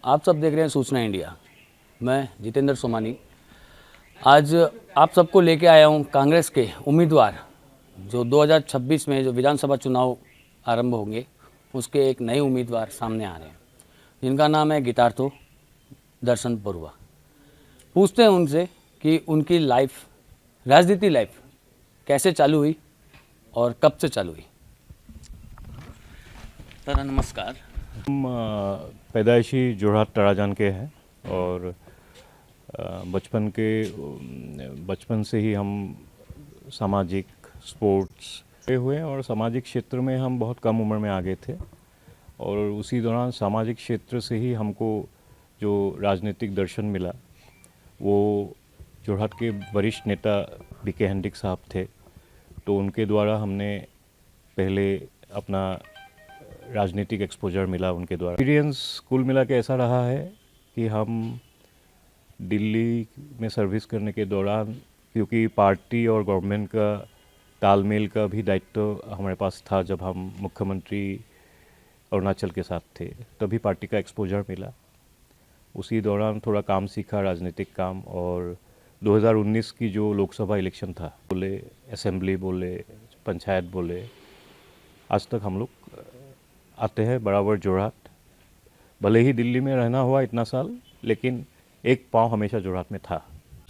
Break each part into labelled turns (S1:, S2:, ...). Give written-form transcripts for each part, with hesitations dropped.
S1: आप सब देख रहे हैं सूचना इंडिया। मैं जितेंद्र सोमानी आज आप सबको लेके आया हूं कांग्रेस के उम्मीदवार जो 2026 में जो विधानसभा चुनाव आरंभ होंगे उसके एक नए उम्मीदवार सामने आ रहे हैं जिनका नाम है गीतार्थो दर्शन बरुआ। पूछते हैं उनसे कि उनकी लाइफ राजनीति लाइफ कैसे चालू हुई और कब से चालू हुई। सर नमस्कार।
S2: हम पैदाइशी जोरहाट तराजान के हैं और बचपन से ही हम सामाजिक स्पोर्ट्स हुए और सामाजिक क्षेत्र में हम बहुत कम उम्र में आ गए थे और उसी दौरान सामाजिक क्षेत्र से ही हमको जो राजनीतिक दर्शन मिला वो जोरहाट के वरिष्ठ नेता बीके हेंड्रिक साहब थे। तो उनके द्वारा हमने पहले अपना राजनीतिक एक्सपोजर मिला उनके द्वारा। एक्सपीरियंस कुल मिला के ऐसा रहा है कि हम दिल्ली में सर्विस करने के दौरान क्योंकि पार्टी और गवर्नमेंट का तालमेल का भी दायित्व हमारे पास था, जब हम मुख्यमंत्री अरुणाचल के साथ थे तभी पार्टी का एक्सपोजर मिला। उसी दौरान थोड़ा काम सीखा, राजनीतिक काम। और 2019 की जो लोकसभा इलेक्शन था, बोले असेंबली बोले पंचायत बोले, आज तक हम लोग आते हैं बराबर जोरहाट। भले ही दिल्ली में रहना हुआ इतना साल, लेकिन एक पाँव हमेशा जोरहाट में था।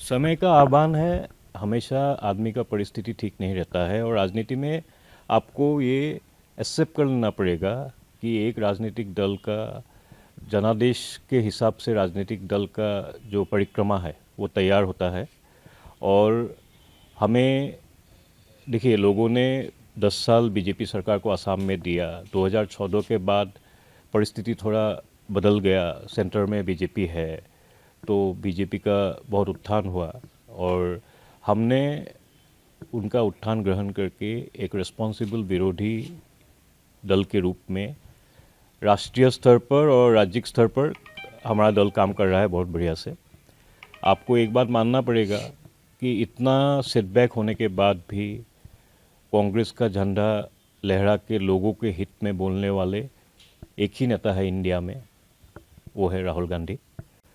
S2: समय का आह्वान है, हमेशा आदमी का परिस्थिति ठीक नहीं रहता है और राजनीति में आपको ये एक्सेप्ट कर लेना पड़ेगा कि एक राजनीतिक दल का, जनादेश के हिसाब से राजनीतिक दल का जो परिक्रमा है वो तैयार होता है। और हमें देखिए, लोगों ने 10 साल बीजेपी सरकार को असम में दिया। 2014 के बाद परिस्थिति थोड़ा बदल गया, सेंटर में बीजेपी है तो बीजेपी का बहुत उत्थान हुआ और हमने उनका उत्थान ग्रहण करके एक रिस्पॉन्सिबल विरोधी दल के रूप में राष्ट्रीय स्तर पर और राज्यिक स्तर पर हमारा दल काम कर रहा है बहुत बढ़िया से। आपको एक बात मानना पड़ेगा कि इतना सेटबैक होने के बाद भी कांग्रेस का झंडा लहरा के लोगों के हित में बोलने वाले एक ही नेता है इंडिया में, वो है राहुल गांधी।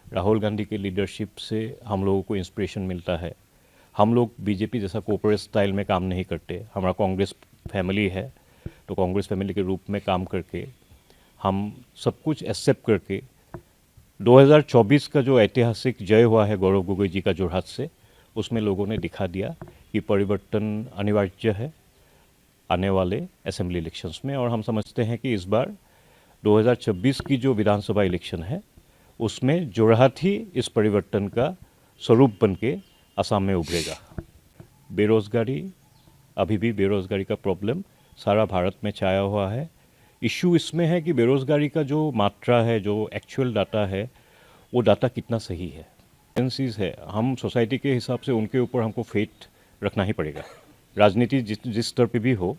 S2: राहुल गांधी के लीडरशिप से हम लोगों को इंस्पिरेशन मिलता है। हम लोग बीजेपी जैसा कॉर्पोरेट स्टाइल में काम नहीं करते। हमारा कांग्रेस फैमिली है तो कांग्रेस फैमिली के रूप में काम करके हम सब कुछ एक्सेप्ट करके 2024 का जो ऐतिहासिक जय हुआ है गौरव गोगोई जी का जोरहाट से, उसमें लोगों ने दिखा दिया कि परिवर्तन अनिवार्य है आने वाले असेंबली इलेक्शंस में। और हम समझते हैं कि इस बार 2026 की जो विधानसभा इलेक्शन है उसमें जोरहाट ही इस परिवर्तन का स्वरूप बन के असम में उभरेगा। बेरोजगारी, अभी भी बेरोजगारी का प्रॉब्लम सारा भारत में छाया हुआ है। इशू इसमें है कि बेरोजगारी का जो मात्रा है, जो एक्चुअल डाटा है, वो डाटा कितना सही है। एजेंसीज है, हम सोसाइटी के हिसाब से उनके ऊपर हमको फेथ रखना ही पड़ेगा, राजनीति जिस स्तर पे भी हो।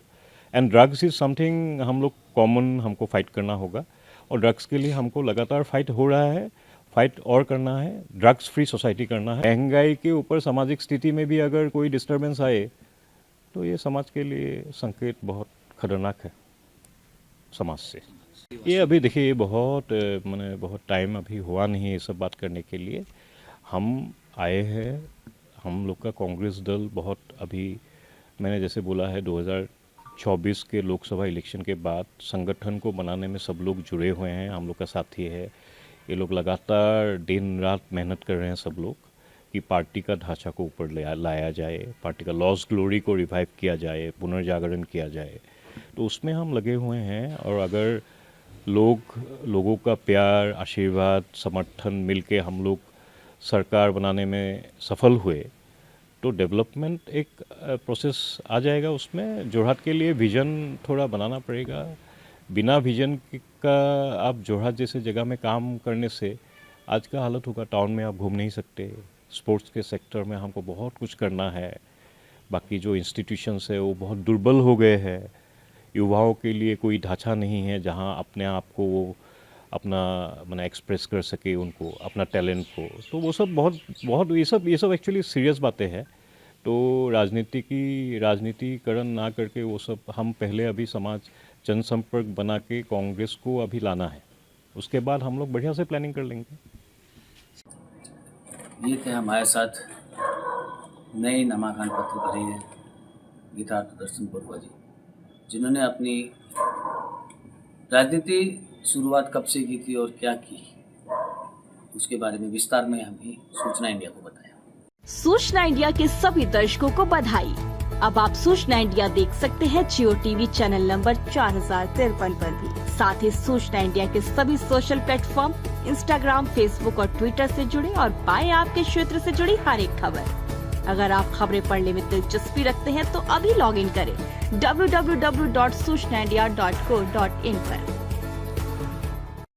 S2: एंड ड्रग्स इज़ समथिंग हम लोग कॉमन हमको फाइट करना होगा और ड्रग्स के लिए हमको लगातार फाइट हो रहा है, फाइट और करना है, ड्रग्स फ्री सोसाइटी करना है। महंगाई के ऊपर सामाजिक स्थिति में भी अगर कोई डिस्टर्बेंस आए तो ये समाज के लिए संकेत बहुत खतरनाक है समाज से। ये अभी देखिए, ये बहुत मैंने बहुत टाइम अभी हुआ नहीं है ये सब बात करने के लिए। हम आए हैं, हम लोग का कांग्रेस दल बहुत अभी, मैंने जैसे बोला है 2024 के लोकसभा इलेक्शन के बाद संगठन को बनाने में सब लोग जुड़े हुए हैं। हम लोग का साथी है, ये लोग लगातार दिन रात मेहनत कर रहे हैं सब लोग कि पार्टी का ढांचा को ऊपर लाया जाए, पार्टी का लॉस्ट ग्लोरी को रिवाइव किया जाए, पुनर्जागरण किया जाए। तो उसमें हम लगे हुए हैं और अगर लोगों का प्यार, आशीर्वाद, समर्थन मिलके हम लोग सरकार बनाने में सफल हुए तो डेवलपमेंट एक प्रोसेस आ जाएगा। उसमें जोरहाट के लिए विज़न थोड़ा बनाना पड़ेगा। बिना विज़न का आप जोरहाट जैसे जगह में काम करने से आज का हालत होगा, टाउन में आप घूम नहीं सकते। स्पोर्ट्स के सेक्टर में हमको बहुत कुछ करना है, बाकी जो इंस्टीट्यूशंस है वो बहुत दुर्बल हो गए हैं। युवाओं के लिए कोई ढांचा नहीं है जहां अपने आप को वो अपना माने एक्सप्रेस कर सके, उनको अपना टैलेंट को। तो वो सब बहुत बहुत ये सब एक्चुअली सीरियस बातें हैं। तो राजनीतिकरण ना करके वो सब हम पहले अभी समाज जनसंपर्क बना के कांग्रेस को अभी लाना है। उसके बाद हम लोग बढ़िया से प्लानिंग कर लेंगे।
S1: ये थे हमारे साथ नए नामांकन पत्र भरे हैं गीता दर्शन बरुआ जी, जिन्होंने अपनी राजनीति शुरुआत कब से की थी और क्या की, उसके बारे में विस्तार में हमें सूचना इंडिया को बताया।
S3: सूचना इंडिया के सभी दर्शकों को बधाई। अब आप सूचना इंडिया देख सकते हैं जियो टीवी चैनल नंबर 4053 पर भी। साथ ही सूचना इंडिया के सभी सोशल प्लेटफॉर्म इंस्टाग्राम, फेसबुक और ट्विटर से जुड़े और पाए आपके क्षेत्र से जुड़ी हर एक खबर। अगर आप खबरें पढ़ने में दिलचस्पी रखते हैं तो अभी लॉग इन करें www.सूचनाindia.co.in पर।